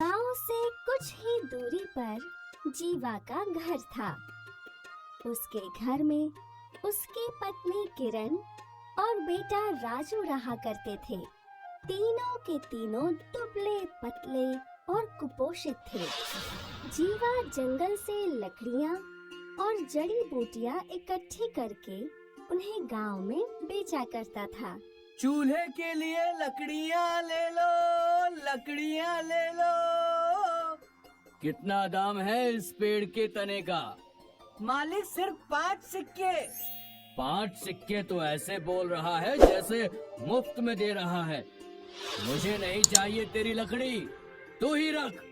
गांव से कुछ ही दूरी पर जीवा का घर था। उसके घर में उसकी पत्नी किरण और बेटा राजू रहा करते थे। तीनों के तीनों दुबले पतले और कुपोषित थे। जीवा जंगल से लकड़ियाँ और जड़ी बूटियाँ इकट्ठी करके उन्हें गांव में बेचा करता था। चूल्हे के लिए लकड़ियाँ ले लो, लकड़ियाँ ले लो। कितना दाम है इस पेड़ के तने का? मालिक सिर्फ 5 सिक्के। 5 सिक्के तो ऐसे बोल रहा है जैसे मुफ्त में दे रहा है। मुझे नहीं चाहिए तेरी लकड़ी, तू ही रख।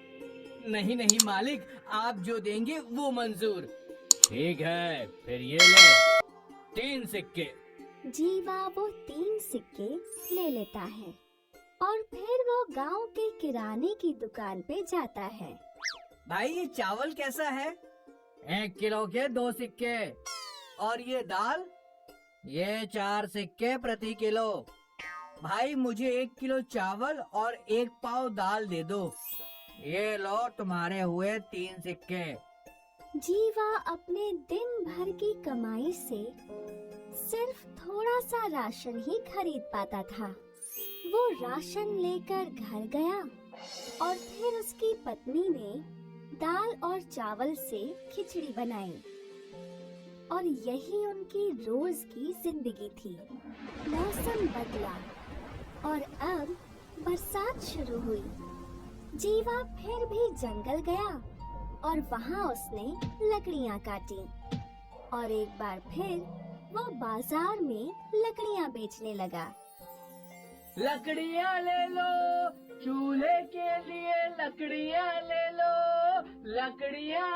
नहीं नहीं मालिक, आप जो देंगे वो मंजूर। ठीक है, फिर ये ले 3 सिक्के। जीवा वो 3 सिक्के ले लेता है और फिर वो गांव के किराने की दुकान पे जाता है। भाई ये चावल कैसा है? 1 किलो के 2 सिक्के। और ये दाल? ये 4 सिक्के प्रति किलो। भाई मुझे 1 किलो चावल और 1 पाव दाल दे दो। ये लो तुम्हारे हुए 3 सिक्के। जीवा अपने दिन भर की कमाई से सिर्फ थोड़ा सा राशन ही खरीद पाता था। वो राशन लेकर घर गया और फिर उसकी पत्नी ने दाल और चावल से खिचड़ी बनाई और यही उनकी रोज की जिंदगी थी। मौसम बदला और अब बरसात शुरू हुई। जीवा फिर भी जंगल गया और वहाँ उसने लकड़ियाँ काटी और एक बार फिर वो बाजार में लकड़ियाँ बेचने लगा। लकड़ियाँ ले लो, चूल्हे के लिए लकड़ियाँ ले लो, लकड़ियाँ।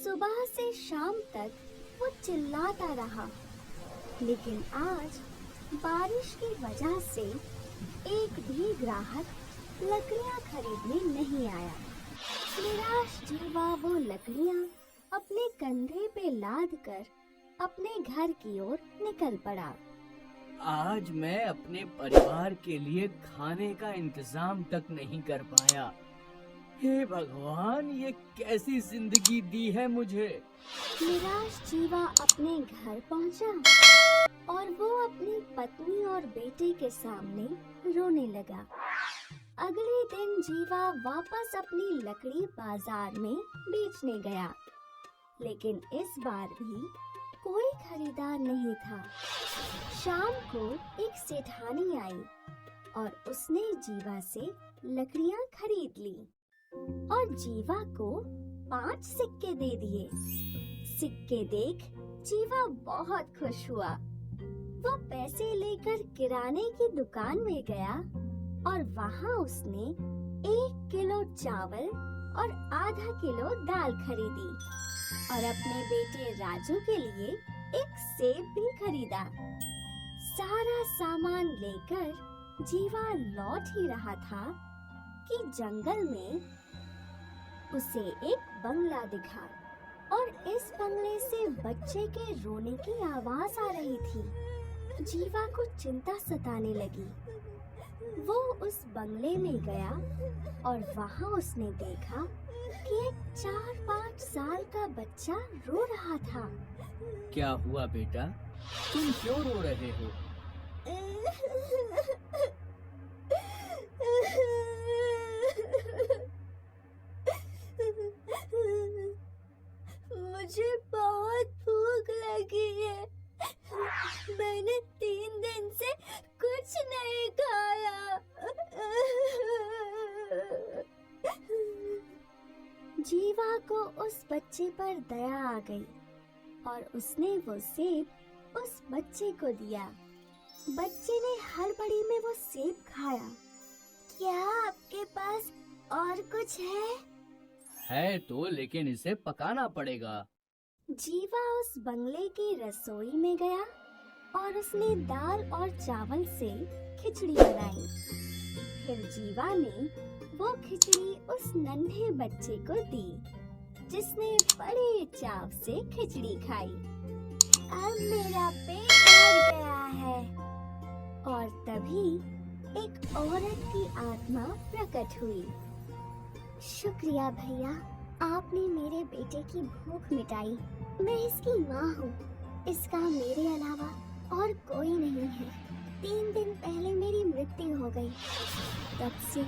सुबह से शाम तक वो चिल्लाता रहा, लेकिन आज बारिश की वजह से एक भी ग्राहक लकड़ियाँ खरीदने नहीं आया। निराश जीवा वो लकड़ियाँ अपने कंधे पे लाद कर अपने घर की ओर निकल पड़ा। आज मैं अपने परिवार के लिए खाने का इंतजाम तक नहीं कर पाया। हे भगवान, ये कैसी जिंदगी दी है मुझे। निराश जीवा अपने घर पहुंचा और वो अपनी पत्नी और बेटे के सामने रोने लगा। अगले दिन जीवा वापस अपनी लकड़ी बाजार में बेचने गया, लेकिन इस बार भी कोई खरीदार नहीं था। शाम को एक सेठानी आई और उसने जीवा से लकड़ियाँ खरीद ली और जीवा को 5 सिक्के दे दिए। सिक्के देख जीवा बहुत खुश हुआ। वो पैसे लेकर किराने की दुकान में गया और वहाँ उसने 1 किलो चावल और आधा किलो दाल खरीदी और अपने बेटे राजू के लिए एक सेब भी खरीदा। सारा सामान लेकर जीवा लौट ही रहा था कि जंगल में उसे एक बंगला दिखा और इस बंगले से बच्चे के रोने की आवाज आ रही थी। जीवा को चिंता सताने लगी। वो उस बंगले में गया और वहाँ उसने देखा कि एक 4-5 साल का बच्चा रो रहा था। क्या हुआ बेटा, तुम क्यों रो रहे हो? मुझे बहुत भूख लगी है। मैंने 3 दिन से कुछ नहीं खाया। जीवा को उस बच्चे पर दया आ गई और उसने वो सेब उस बच्चे को दिया। बच्चे ने हड़बड़ी में वो सेब खाया। क्या आपके पास और कुछ है? है तो, लेकिन इसे पकाना पड़ेगा। जीवा उस बंगले की रसोई में गया और उसने दाल और चावल से खिचड़ी बनाई। फिर जीवा ने वो खिचड़ी उस नन्हे बच्चे को दी, जिसने बड़े चाव से खिचड़ी खाई। अब मेरा पेट भर गया है। और तभी एक औरत की आत्मा प्रकट हुई। शुक्रिया भैया, आपने मेरे बेटे की भूख मिटाई। मैं इसकी माँ हूँ। इसका मेरे अलावा और कोई नहीं है। 3 दिन पहले मेरी मृत्यु हो गई। तब से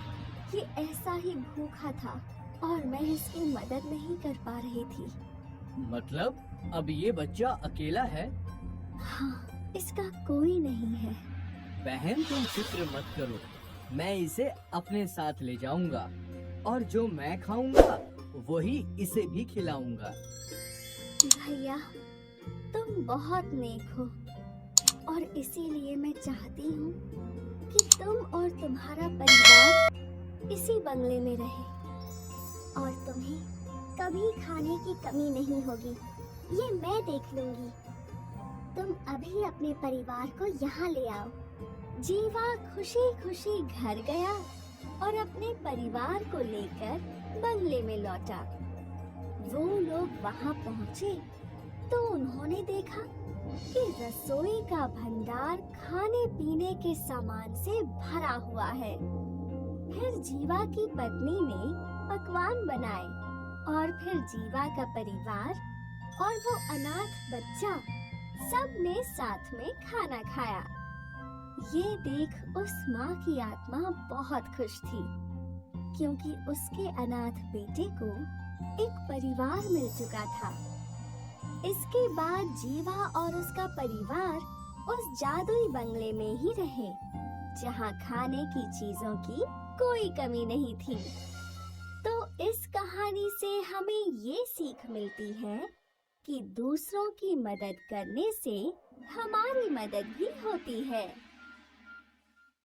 ये ऐसा ही भूखा था और मैं इसकी मदद नहीं कर पा रही थी। मतलब अब ये बच्चा अकेला है? हाँ, इसका कोई नहीं है। बहन तुम फिक्र मत करो, मैं इसे अपने साथ ले जाऊंगा और जो मैं खाऊंगा वही इसे भी खिलाऊंगा। भैया, तुम बहुत नेक हो और इसीलिए मैं चाहती हूँ कि तुम और तुम्हारा परिवार इसी बंगले में रहे और तुम्हें कभी खाने की कमी नहीं होगी। ये मैं देख लूंगी। तुम अभी अपने परिवार को यहाँ ले आओ। जीवा खुशी खुशी घर गया और अपने परिवार को लेकर बंगले में लौटा। वो लोग वहाँ पहुँचे तो उन्होंने देखा कि रसोई का भंडार खाने पीने के सामान से भरा हुआ है। फिर जीवा की पत्नी ने पकवान बनाए और फिर जीवा का परिवार और वो अनाथ बच्चा सब ने साथ में खाना खाया। ये देख उस माँ की आत्मा बहुत खुश थी, क्योंकि उसके अनाथ बेटे को एक परिवार मिल चुका था। इसके बाद जीवा और उसका परिवार उस जादुई बंगले में ही रहे, जहाँ खाने की चीजों की कोई कमी नहीं थी। तो इस कहानी से हमें ये सीख मिलती है कि दूसरों की मदद करने से हमारी मदद भी होती है।